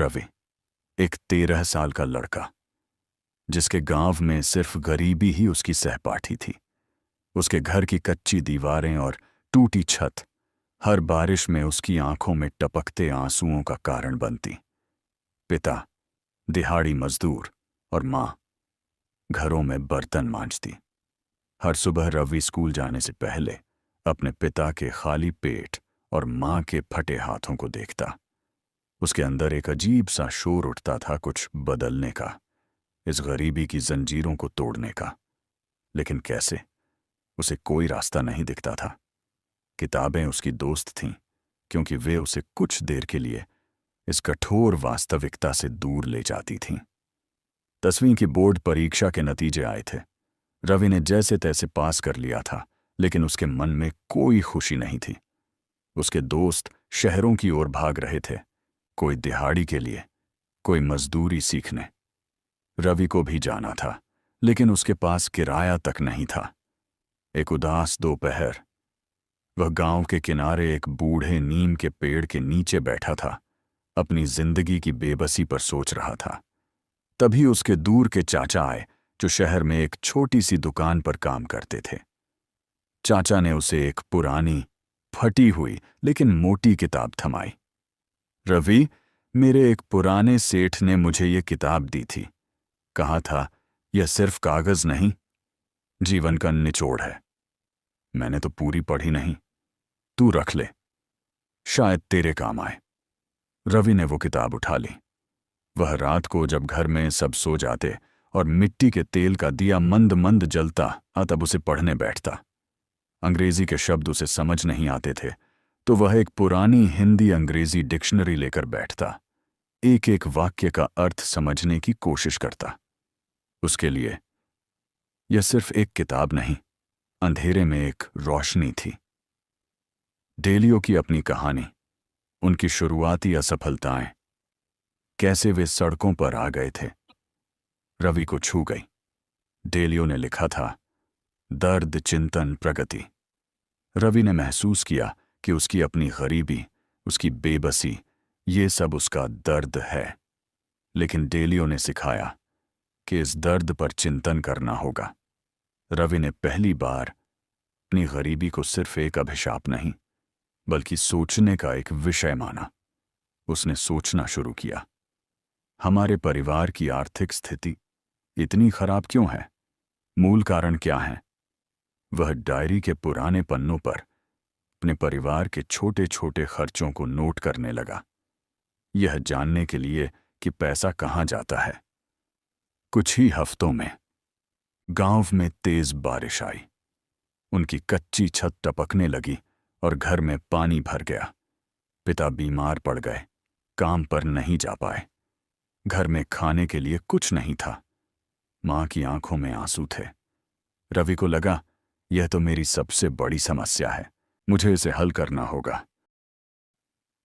रवि, एक 13 साल का लड़का, जिसके गांव में सिर्फ गरीबी ही उसकी सहपाठी थी। उसके घर की कच्ची दीवारें और टूटी छत हर बारिश में उसकी आंखों में टपकते आंसुओं का कारण बनती। पिता दिहाड़ी मजदूर और मां घरों में बर्तन मांजती। हर सुबह रवि स्कूल जाने से पहले अपने पिता के खाली पेट और मां के फटे हाथों को देखता। उसके अंदर एक अजीब सा शोर उठता था, कुछ बदलने का, इस गरीबी की जंजीरों को तोड़ने का। लेकिन कैसे? उसे कोई रास्ता नहीं दिखता था। किताबें उसकी दोस्त थीं, क्योंकि वे उसे कुछ देर के लिए इस कठोर वास्तविकता से दूर ले जाती थीं। 10वीं की बोर्ड परीक्षा के नतीजे आए थे। रवि ने जैसे तैसे पास कर लिया था, लेकिन उसके मन में कोई खुशी नहीं थी। उसके दोस्त शहरों की ओर भाग रहे थे, कोई दिहाड़ी के लिए, कोई मजदूरी सीखने। रवि को भी जाना था, लेकिन उसके पास किराया तक नहीं था। एक उदास दोपहर वह गांव के किनारे एक बूढ़े नीम के पेड़ के नीचे बैठा था, अपनी जिंदगी की बेबसी पर सोच रहा था। तभी उसके दूर के चाचा आए, जो शहर में एक छोटी सी दुकान पर काम करते थे। चाचा ने उसे एक पुरानी, फटी हुई लेकिन मोटी किताब थमाई। रवि, मेरे एक पुराने सेठ ने मुझे ये किताब दी थी। कहा था, यह सिर्फ कागज नहीं, जीवन का निचोड़ है। मैंने तो पूरी पढ़ी नहीं, तू रख ले, शायद तेरे काम आए। रवि ने वो किताब उठा ली। वह रात को जब घर में सब सो जाते और मिट्टी के तेल का दिया मंद मंद जलता, तब उसे पढ़ने बैठता। अंग्रेजी के शब्द उसे समझ नहीं आते थे, तो वह एक पुरानी हिंदी अंग्रेजी डिक्शनरी लेकर बैठता, एक एक वाक्य का अर्थ समझने की कोशिश करता। उसके लिए यह सिर्फ एक किताब नहीं, अंधेरे में एक रोशनी थी। डेलियो की अपनी कहानी, उनकी शुरुआती असफलताएं, कैसे वे सड़कों पर आ गए थे, रवि को छू गई। डेलियो ने लिखा था, दर्द, चिंतन, प्रगति। रवि ने महसूस किया कि उसकी अपनी गरीबी, उसकी बेबसी, ये सब उसका दर्द है। लेकिन डेलियो ने सिखाया कि इस दर्द पर चिंतन करना होगा। रवि ने पहली बार अपनी गरीबी को सिर्फ एक अभिशाप नहीं, बल्कि सोचने का एक विषय माना। उसने सोचना शुरू किया, हमारे परिवार की आर्थिक स्थिति इतनी खराब क्यों है? मूल कारण क्या है? वह डायरी के पुराने पन्नों पर अपने परिवार के छोटे छोटे खर्चों को नोट करने लगा, यह जानने के लिए कि पैसा कहां जाता है। कुछ ही हफ्तों में गांव में तेज बारिश आई। उनकी कच्ची छत टपकने लगी और घर में पानी भर गया। पिता बीमार पड़ गए, काम पर नहीं जा पाए। घर में खाने के लिए कुछ नहीं था। मां की आंखों में आंसू थे। रवि को लगा, यह तो मेरी सबसे बड़ी समस्या है, मुझे इसे हल करना होगा।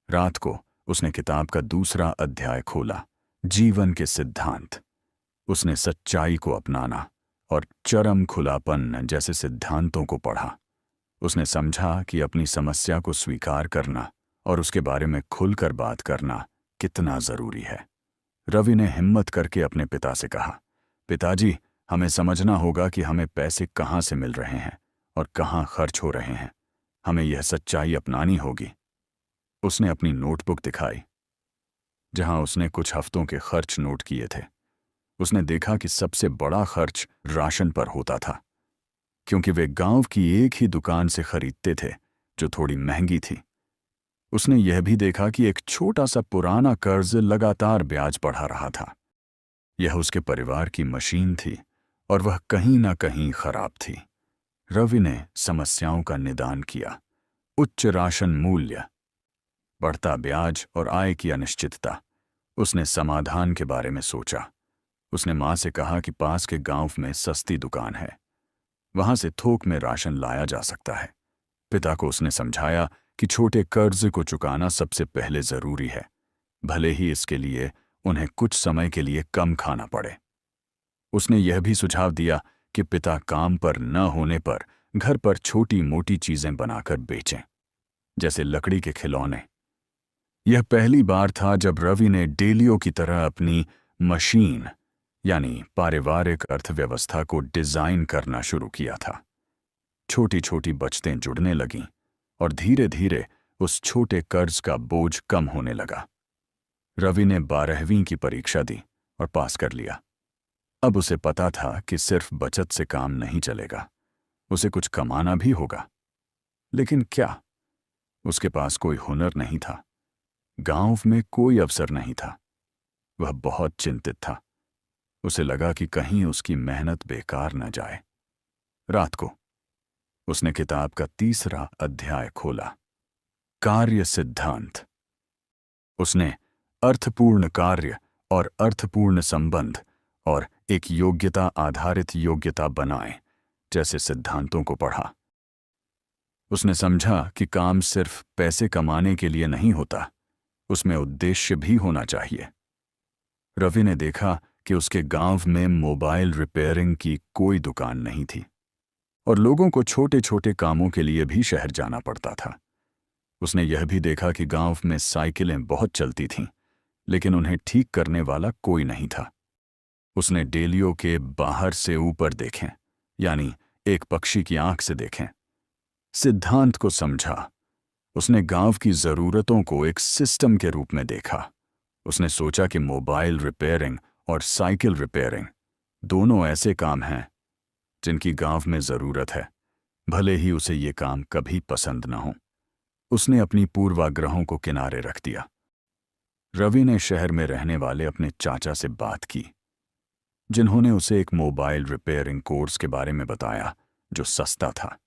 रात को उसने किताब का दूसरा अध्याय खोला, जीवन के सिद्धांत। उसने सच्चाई को अपनाना और चरम खुलापन जैसे सिद्धांतों को पढ़ा। उसने समझा कि अपनी समस्या को स्वीकार करना और उसके बारे में खुलकर बात करना कितना जरूरी है। रवि ने हिम्मत करके अपने पिता से कहा, पिताजी, हमें समझना होगा कि हमें पैसे कहाँ से मिल रहे हैं और कहाँ खर्च हो रहे हैं। हमें यह सच्चाई अपनानी होगी। उसने अपनी नोटबुक दिखाई, जहां उसने कुछ हफ्तों के खर्च नोट किए थे। उसने देखा कि सबसे बड़ा खर्च राशन पर होता था, क्योंकि वे गांव की एक ही दुकान से खरीदते थे, जो थोड़ी महंगी थी। उसने यह भी देखा कि एक छोटा सा पुराना कर्ज लगातार ब्याज बढ़ा रहा था। यह उसके परिवार की मशीन थी और वह कहीं ना कहीं खराब थी। रवि ने समस्याओं का निदान किया, उच्च राशन मूल्य, बढ़ता ब्याज और आय की अनिश्चितता। उसने समाधान के बारे में सोचा। उसने मां से कहा कि पास के गांव में सस्ती दुकान है, वहां से थोक में राशन लाया जा सकता है। पिता को उसने समझाया कि छोटे कर्ज को चुकाना सबसे पहले जरूरी है, भले ही इसके लिए उन्हें कुछ समय के लिए कम खाना पड़े। उसने यह भी सुझाव दिया कि पिता काम पर न होने पर घर पर छोटी मोटी चीजें बनाकर बेचें, जैसे लकड़ी के खिलौने। यह पहली बार था जब रवि ने डेलियो की तरह अपनी मशीन यानी पारिवारिक अर्थव्यवस्था को डिजाइन करना शुरू किया था। छोटी छोटी बचतें जुड़ने लगीं और धीरे धीरे उस छोटे कर्ज का बोझ कम होने लगा। रवि ने 12वीं की परीक्षा दी और पास कर लिया। अब उसे पता था कि सिर्फ बचत से काम नहीं चलेगा, उसे कुछ कमाना भी होगा। लेकिन क्या? उसके पास कोई हुनर नहीं था, गांव में कोई अवसर नहीं था। वह बहुत चिंतित था। उसे लगा कि कहीं उसकी मेहनत बेकार न जाए। रात को उसने किताब का 3रा अध्याय खोला, कार्य सिद्धांत। उसने अर्थपूर्ण कार्य और अर्थपूर्ण संबंध और एक योग्यता आधारित योग्यता बनाए जैसे सिद्धांतों को पढ़ा। उसने समझा कि काम सिर्फ पैसे कमाने के लिए नहीं होता, उसमें उद्देश्य भी होना चाहिए। रवि ने देखा कि उसके गांव में मोबाइल रिपेयरिंग की कोई दुकान नहीं थी और लोगों को छोटे छोटे कामों के लिए भी शहर जाना पड़ता था। उसने यह भी देखा कि गांव में साइकिलें बहुत चलती थीं, लेकिन उन्हें ठीक करने वाला कोई नहीं था। उसने डेलियो के बाहर से ऊपर देखें, यानी एक पक्षी की आंख से देखें, सिद्धांत को समझा। उसने गांव की जरूरतों को एक सिस्टम के रूप में देखा। उसने सोचा कि मोबाइल रिपेयरिंग और साइकिल रिपेयरिंग दोनों ऐसे काम हैं जिनकी गांव में जरूरत है, भले ही उसे ये काम कभी पसंद न हो। उसने अपनी पूर्वाग्रहों को किनारे रख दिया। रवि ने शहर में रहने वाले अपने चाचा से बात की, जिन्होंने उसे एक मोबाइल रिपेयरिंग कोर्स के बारे में बताया जो सस्ता था।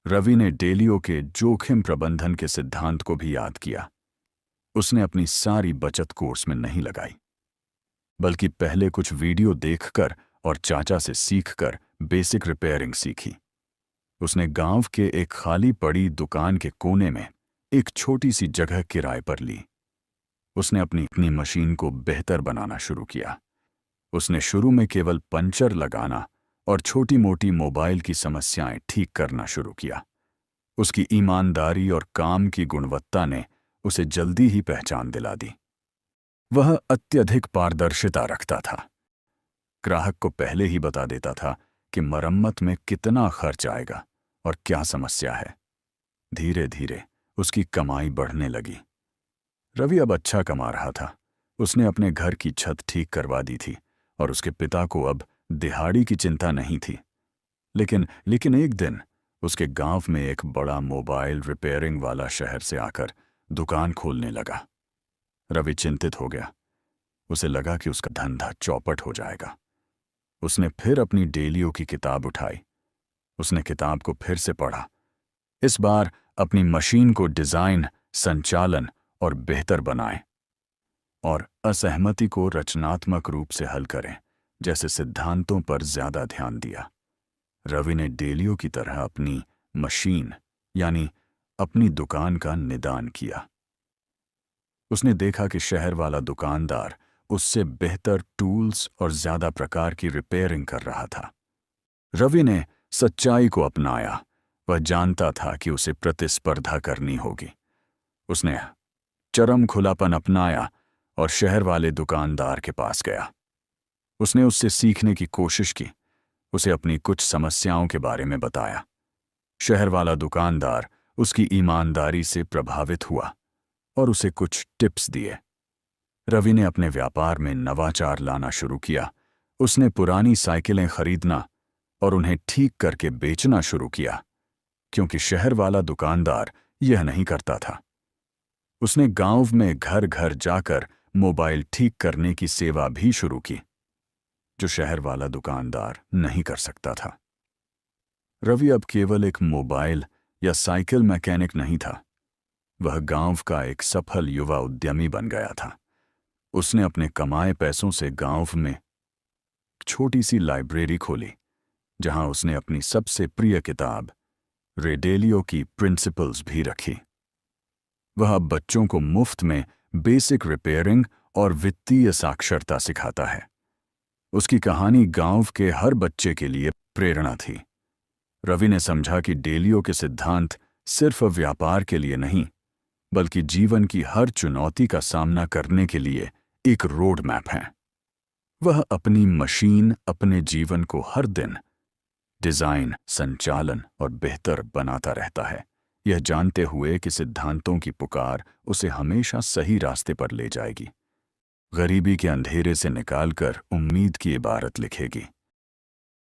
रवि ने डेलियो के जोखिम प्रबंधन के सिद्धांत को भी याद किया। उसने अपनी सारी बचत कोर्स में नहीं लगाई, बल्कि पहले कुछ वीडियो देखकर और चाचा से सीखकर बेसिक रिपेयरिंग सीखी। उसने गांव के एक खाली पड़ी दुकान के कोने में एक छोटी सी जगह किराए पर ली। उसने अपनी मशीन को बेहतर बनाना शुरू किया। उसने शुरू में केवल पंचर लगाना और छोटी मोटी मोबाइल की समस्याएं ठीक करना शुरू किया। उसकी ईमानदारी और काम की गुणवत्ता ने उसे जल्दी ही पहचान दिला दी। वह अत्यधिक पारदर्शिता रखता था। ग्राहक को पहले ही बता देता था कि मरम्मत में कितना खर्च आएगा और क्या समस्या है। धीरे धीरे उसकी कमाई बढ़ने लगी। रवि अब अच्छा कमा रहा था। उसने अपने घर की छत ठीक करवा दी थी और उसके पिता को अब दिहाड़ी की चिंता नहीं थी। लेकिन एक दिन उसके गांव में एक बड़ा मोबाइल रिपेयरिंग वाला शहर से आकर दुकान खोलने लगा। रवि चिंतित हो गया। उसे लगा कि उसका धंधा चौपट हो जाएगा। उसने फिर अपनी डेलियो की किताब उठाई। उसने किताब को फिर से पढ़ा। इस बार अपनी मशीन को डिजाइन, संचालन और बेहतर बनाएं और असहमति को रचनात्मक रूप से हल करें जैसे सिद्धांतों पर ज्यादा ध्यान दिया। रवि ने डेलियो की तरह अपनी मशीन यानी अपनी दुकान का निदान किया। उसने देखा कि शहर वाला दुकानदार उससे बेहतर टूल्स और ज्यादा प्रकार की रिपेयरिंग कर रहा था। रवि ने सच्चाई को अपनाया। वह जानता था कि उसे प्रतिस्पर्धा करनी होगी। उसने चरम खुलापन अपनाया और शहर वाले दुकानदार के पास गया। उसने उससे सीखने की कोशिश की। उसे अपनी कुछ समस्याओं के बारे में बताया। शहर वाला दुकानदार उसकी ईमानदारी से प्रभावित हुआ और उसे कुछ टिप्स दिए। रवि ने अपने व्यापार में नवाचार लाना शुरू किया। उसने पुरानी साइकिलें खरीदना और उन्हें ठीक करके बेचना शुरू किया, क्योंकि शहर वाला दुकानदार यह नहीं करता था। उसने गांव में घर घर जाकर मोबाइल ठीक करने की सेवा भी शुरू की, जो शहर वाला दुकानदार नहीं कर सकता था। रवि अब केवल एक मोबाइल या साइकिल मैकेनिक नहीं था। वह गांव का एक सफल युवा उद्यमी बन गया था। उसने अपने कमाए पैसों से गांव में छोटी सी लाइब्रेरी खोली, जहां उसने अपनी सबसे प्रिय किताब रेडेलियो की प्रिंसिपल्स भी रखी। वह अब बच्चों को मुफ्त में बेसिक रिपेयरिंग और वित्तीय साक्षरता सिखाता है। उसकी कहानी गांव के हर बच्चे के लिए प्रेरणा थी। रवि ने समझा कि डेलियो के सिद्धांत सिर्फ व्यापार के लिए नहीं, बल्कि जीवन की हर चुनौती का सामना करने के लिए एक रोड मैप है। वह अपनी मशीन, अपने जीवन को हर दिन डिजाइन, संचालन और बेहतर बनाता रहता है, यह जानते हुए कि सिद्धांतों की पुकार उसे हमेशा सही रास्ते पर ले जाएगी। गरीबी के अंधेरे से निकालकर उम्मीद की इबारत लिखेगी।